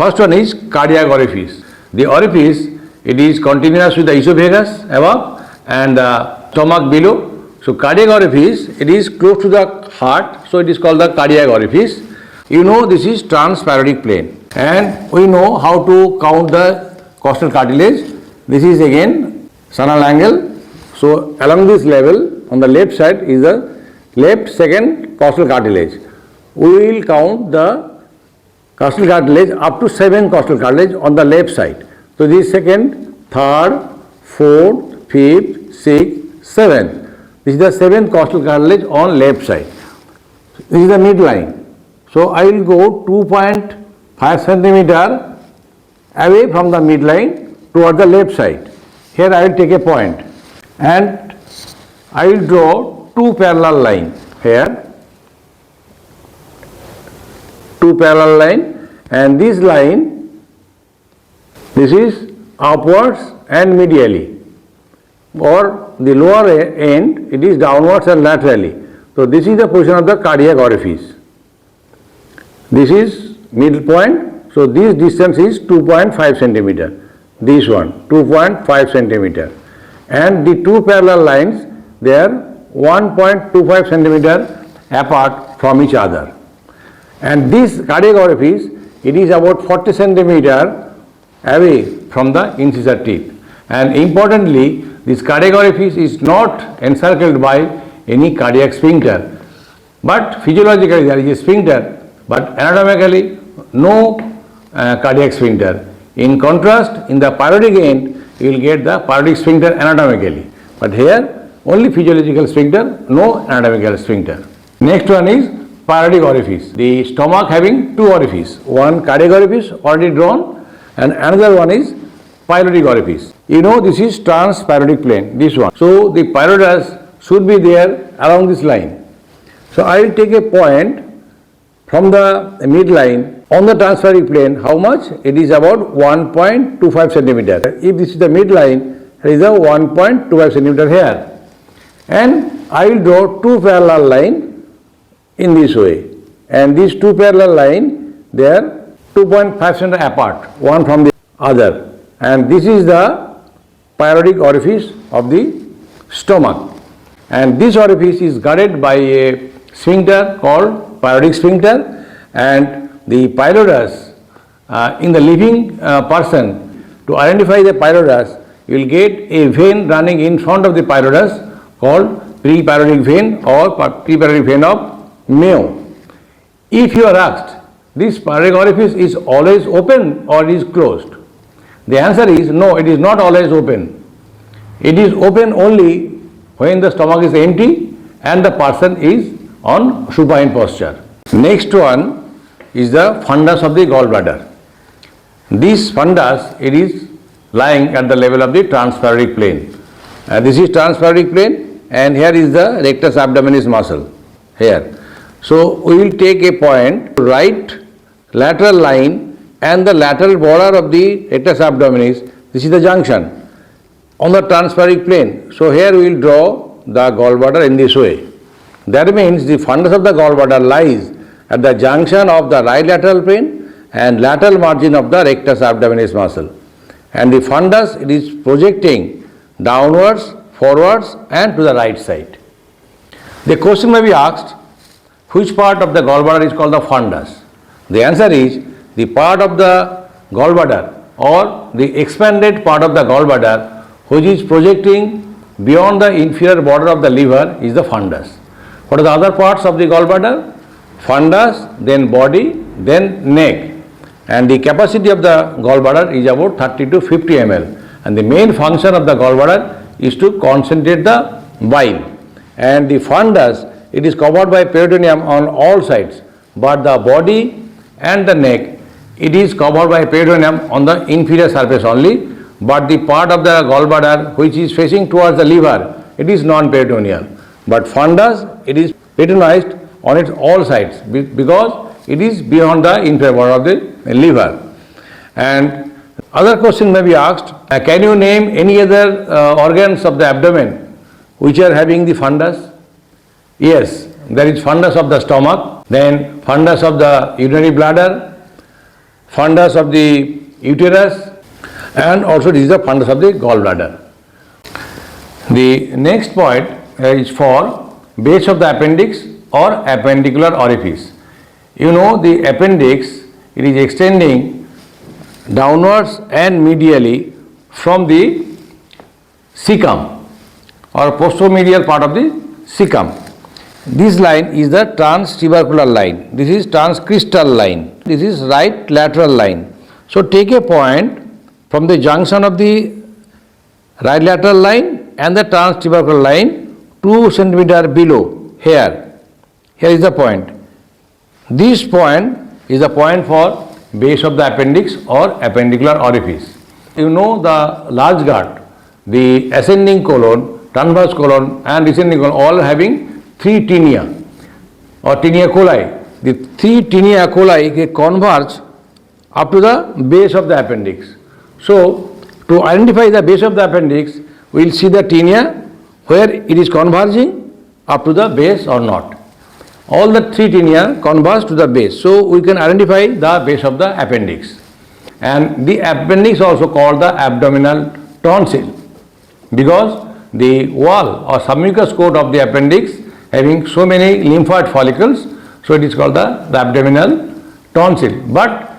First one is cardiac orifice. The orifice, it is continuous with the esophagus above and the stomach below. So cardiac orifice, it is close to the heart, so it is called the cardiac orifice. You know this is transparodic plane, and we know how to count the costal cartilage. This is again Shannon angle. So along this level on the left side is the left second costal cartilage. We will count the costal cartilage up to 7 costal cartilage on the left side. So this second, third, fourth, fifth, sixth, seventh. This is the 7th costal cartilage on left side. This is the midline. So I will go 2.5 centimeter away from the midline toward the left side. Here I will take a point and I will draw 2 parallel lines here. 2 parallel line, and this line, this is upwards and medially, or the lower end it is downwards and laterally. So this is the position of the cardiac orifice. This is middle point. So this distance is 2.5 centimeter. This one 2.5 centimeter, and the 2 parallel lines, they are 1.25 centimeter apart from each other. And this cardiac orifice, it is about 40 centimeter away from the incisor teeth. And importantly, this cardiac orifice is not encircled by any cardiac sphincter, but physiologically there is a sphincter, but anatomically no cardiac sphincter. In contrast, in the parodic end, you will get the parodic sphincter anatomically, but here only physiological sphincter, no anatomical sphincter. Next one is parodic orifice. The stomach having 2 orifices, one cardiac orifice already drawn, and another one is pyloric orifice. You know this is transparodic plane, this one. So the pylorus should be there along this line. So I will take a point from the midline on the transparodic plane. How much? It is about 1.25 centimeter. If this is the midline, there is a 1.25 centimeter here. And I will draw 2 parallel lines in this way, and these 2 parallel lines, they are 2.5 cm apart one from the other, and this is the pyloric orifice of the stomach, and this orifice is guarded by a sphincter called pyloric sphincter, and the pylorus in the living person, to identify the pylorus, you will get a vein running in front of the pylorus called prepyloric vein or prepyloric vein of Mayo. If you are asked, this pyloric orifice is always open or is closed? The answer is no, it is not always open. It is open only when the stomach is empty and the person is on supine posture. Next one is the fundus of the gallbladder. This fundus, it is lying at the level of the transparodic plane. This is transparodic plane, and here is the rectus abdominis muscle here. So we will take a point, right lateral line and the lateral border of the rectus abdominis. This is the junction on the transparodic plane. So here we will draw the gallbladder in this way. That means the fundus of the gallbladder lies at the junction of the right lateral plane and lateral margin of the rectus abdominis muscle. And the fundus, it is projecting downwards, forwards and to the right side. The question may be asked, which part of the gallbladder is called the fundus? The answer is the part of the gallbladder or the expanded part of the gallbladder which is projecting beyond the inferior border of the liver is the fundus. What are the other parts of the gallbladder? Fundus, then body, then neck. And the capacity of the gallbladder is about 30 to 50 ml. And the main function of the gallbladder is to concentrate the bile. And the fundus, it is covered by peritoneum on all sides, but the body and the neck, it is covered by peritoneum on the inferior surface only, but the part of the gallbladder which is facing towards the liver, it is non-peritoneal. But fundus, it is peritonized on its all sides because it is beyond the inferior border of the liver. And other question may be asked, can you name any other organs of the abdomen which are having the fundus? Yes, there is fundus of the stomach, then fundus of the urinary bladder, fundus of the uterus, and also this is the fundus of the gallbladder. The next point is for base of the appendix or appendicular orifice. You know the appendix, it is extending downwards and medially from the cecum or posteromedial part of the cecum. This line is the transtubercular line. This is transcrystal line. This is right lateral line. So take a point from the junction of the right lateral line and the transtubercular line 2 centimeter below here. Here is the point. This point is the point for base of the appendix or appendicular orifice. You know the large gut, the ascending colon, transverse colon and descending colon all having 3 tinea or tinea coli. The 3 tinea coli converge up to the base of the appendix. So, to identify the base of the appendix, we will see the tinea where it is converging up to the base or not. All the 3 tinea converge to the base. So, we can identify the base of the appendix. And the appendix also called the abdominal tonsil because the wall or submucous coat of the appendix having so many lymphoid follicles, so it is called the abdominal tonsil. But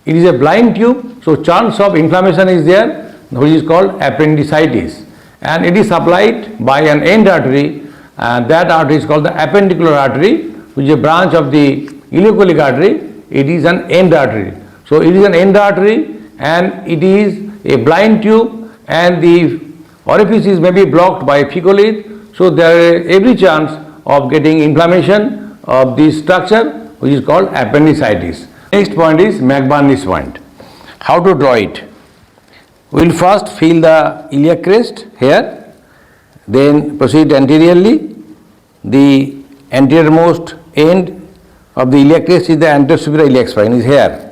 it is a blind tube, so chance of inflammation is there, which is called appendicitis, and it is supplied by an end artery, and that artery is called the appendicular artery, which is a branch of the ileocholic artery. It is an end artery. So it is an end artery and it is a blind tube, and the orifice is maybe blocked by fecalith, so there is every chance of getting inflammation of this structure, which is called appendicitis. Next point is McBurney's point. How to draw it? We will first feel the iliac crest here, then proceed anteriorly. The anteriormost end of the iliac crest is the anterosuperior iliac spine, is here.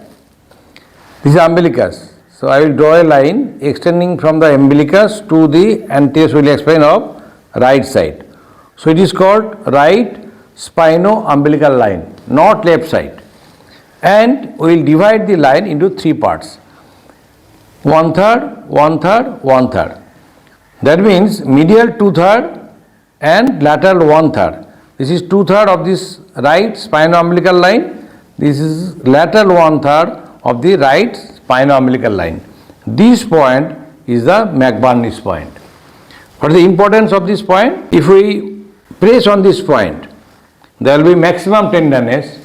This is umbilicus. So I will draw a line extending from the umbilicus to the anterior iliac spine of right side. So it is called right spino-umbilical line, not left side. And we will divide the line into 3 parts. 1/3, 1/3, 1/3. That means medial 2/3 and lateral 1/3. This is 2/3 of this right spino-umbilical line. This is lateral 1/3 of the right spino-umbilical line. This point is the McBurney's point. What is the importance of this point? If we press on this point, there will be maximum tenderness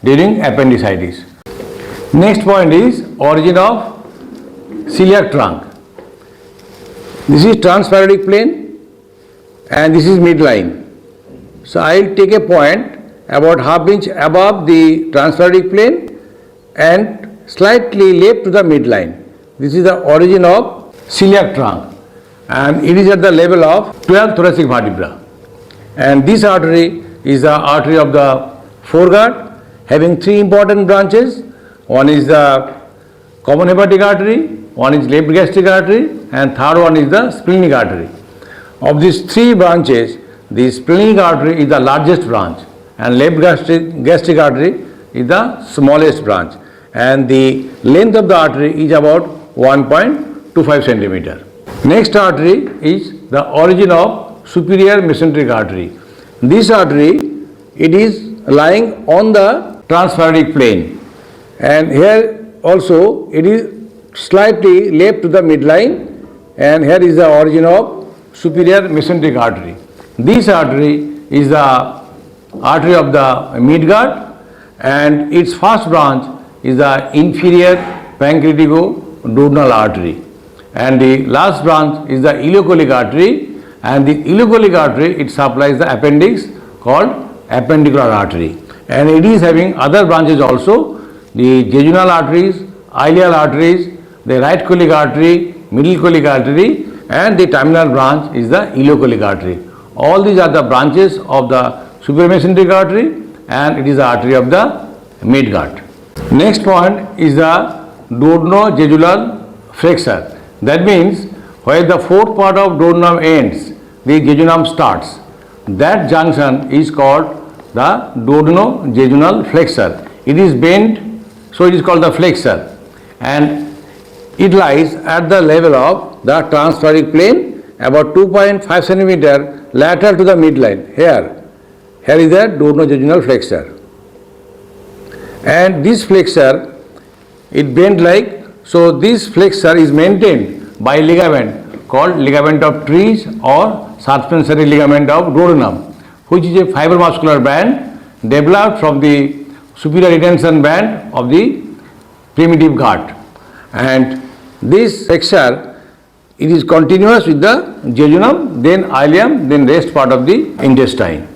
during appendicitis. Next point is origin of celiac trunk. This is transparodic plane and this is midline. So I will take a point about ½ inch above the transparodic plane and slightly left to the midline. This is the origin of celiac trunk, and it is at the level of 12 thoracic vertebra. And this artery is the artery of the foregut, having 3 important branches. One is the common hepatic artery, one is left gastric artery, and third one is the splenic artery. Of these 3 branches, the splenic artery is the largest branch and left gastric artery is the smallest branch, and the length of the artery is about 1.25 centimeter. Next artery is the origin of superior mesenteric artery. This artery, it is lying on the transparodic plane, and here also it is slightly left to the midline, and here is the origin of superior mesenteric artery. This artery is the artery of the midgut, and its first branch is the inferior pancreatico-duodenal artery, and the last branch is the ileocholic artery, and the ileocholic artery, it supplies the appendix called appendicular artery, and it is having other branches also, the jejunal arteries, ileal arteries, the right cholic artery, middle cholic artery, and the terminal branch is the ileocholic artery. All these are the branches of the superior mesenteric artery, and it is the artery of the midgut. Next point is the duodenojejunal flexure. That means where the fourth part of duodenum ends, the jejunum starts. That junction is called the duodenojejunal flexure. It is bent, so it is called the flexure. and it lies at the level of the transthoracic plane about 2.5 centimeter lateral to the midline. Here is the duodenojejunal flexure, and this flexure it bend like so. This flexure is maintained by ligament called ligament of Treves or suspensory ligament of duodenum, which is a fibromuscular band developed from the superior retention band of the primitive gut, and this flexure it is continuous with the jejunum, then ileum, then rest part of the intestine.